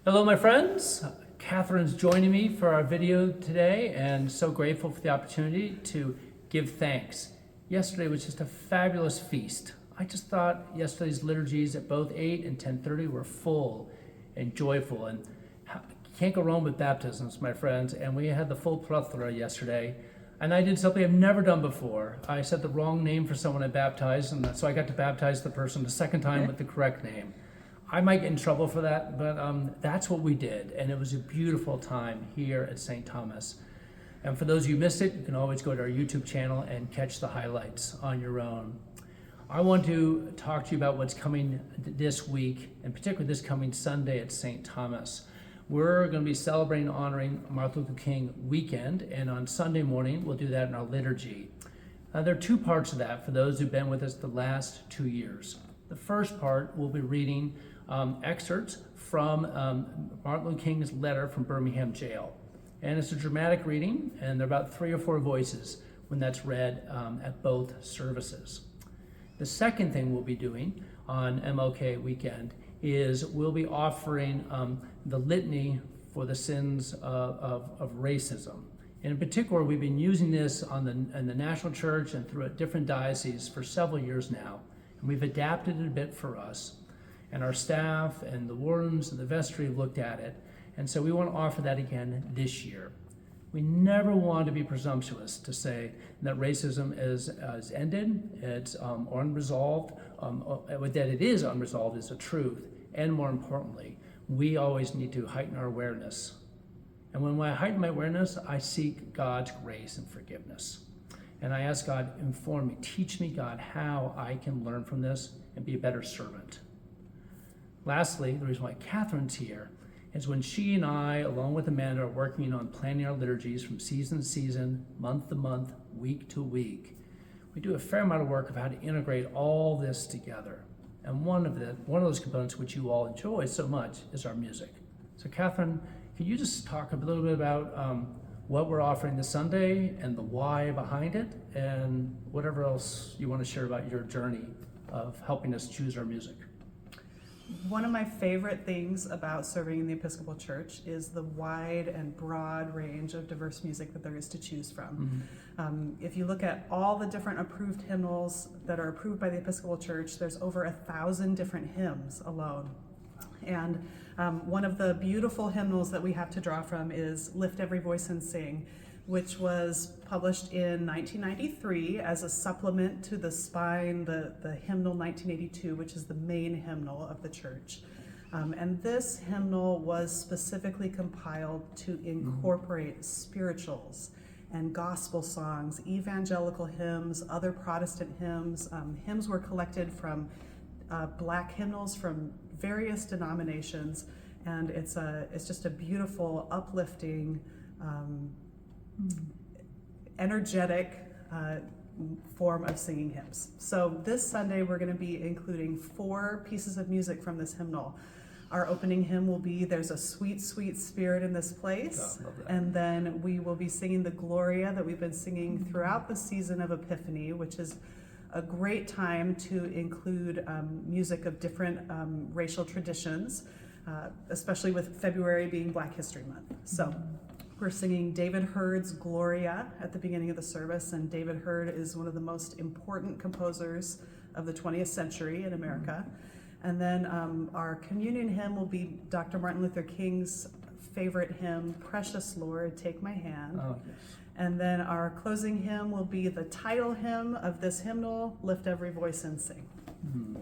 Hello, my friends. Catherine's joining me for our video today, and so grateful for the opportunity to give thanks. Yesterday was just a fabulous feast. I just thought yesterday's liturgies at both 8 and 10:30 were full and joyful, and you can't go wrong with baptisms, my friends, and we had the full plethora yesterday. And I did something I've never done before. I said the wrong name for someone I baptized, and so I got to baptize the person the second time with the correct name. I might get in trouble for that, but that's what we did, and it was a beautiful time here at St. Thomas. And for those of you who missed it, you can always go to our YouTube channel and catch the highlights on your own. I want to talk to you about what's coming this week, and particularly this coming Sunday at St. Thomas. We're going to be celebrating and honoring Martin Luther King weekend, and on Sunday morning, we'll do that in our liturgy. There are two parts of that for those who've been with us the last 2 years. The first part, we'll be reading excerpts from Martin Luther King's letter from Birmingham jail. And it's a dramatic reading, and there are about 3 or 4 voices when that's read at both services. The second thing we'll be doing on MLK weekend is we'll be offering the litany for the sins of racism. And in particular, we've been using this in the national church and through different dioceses for several years now. And we've adapted it a bit for us. And our staff and the wardens and the vestry have looked at it. And so we want to offer that again this year. We never want to be presumptuous to say that racism is ended, it's unresolved, that it is unresolved is the truth. And more importantly, we always need to heighten our awareness. And when I heighten my awareness, I seek God's grace and forgiveness. And I ask God, inform me, teach me, God, how I can learn from this and be a better servant. Lastly, the reason why Catherine's here is when she and I, along with Amanda, are working on planning our liturgies from season to season, month to month, week to week. We do a fair amount of work of how to integrate all this together. And one of those components which you all enjoy so much is our music. So Katherine, could you just talk a little bit about what we're offering this Sunday and the why behind it, and whatever else you want to share about your journey of helping us choose our music? One of my favorite things about serving in the Episcopal Church is the wide and broad range of diverse music that there is to choose from. Mm-hmm. If you look at all the different approved hymnals that are approved by the Episcopal Church, there's over 1,000 different hymns alone. And one of the beautiful hymnals that we have to draw from is Lift Every Voice and Sing, which was published in 1993 as a supplement to the Spine, the hymnal 1982, which is the main hymnal of the church. And this hymnal was specifically compiled to incorporate spirituals and gospel songs, evangelical hymns, other Protestant hymns. Hymns were collected from Black hymnals from various denominations, and it's just a beautiful, uplifting, energetic form of singing hymns. So this Sunday we're going to be including 4 pieces of music from this hymnal. Our opening hymn will be There's a Sweet, Sweet Spirit in This Place. And then we will be singing the Gloria that we've been singing throughout the season of Epiphany, which is a great time to include music of different racial traditions, especially with February being Black History Month. So we're singing David Hurd's Gloria at the beginning of the service, and David Hurd is one of the most important composers of the 20th century in America. And then our communion hymn will be Dr. Martin Luther King's favorite hymn, Precious Lord, Take My Hand. Oh, yes. And then our closing hymn will be the title hymn of this hymnal, Lift Every Voice and Sing. Mm-hmm.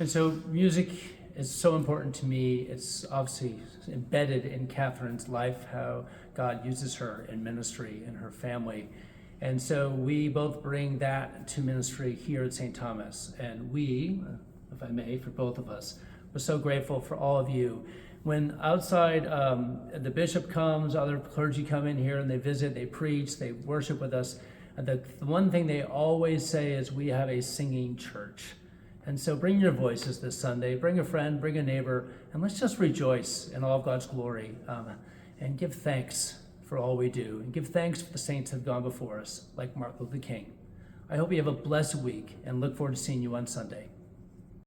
And so music is so important to me. It's obviously embedded in Catherine's life, how God uses her in ministry and her family. And so we both bring that to ministry here at St. Thomas. And we, if I may, for both of us, we're so grateful for all of you. When outside the bishop comes, other clergy come in here and they visit, they preach, they worship with us, the one thing they always say is we have a singing church. And so bring your voices this Sunday, bring a friend, bring a neighbor, and let's just rejoice in all of God's glory and give thanks for all we do, and give thanks for the saints that have gone before us, like Martin Luther King. I hope you have a blessed week and look forward to seeing you on Sunday.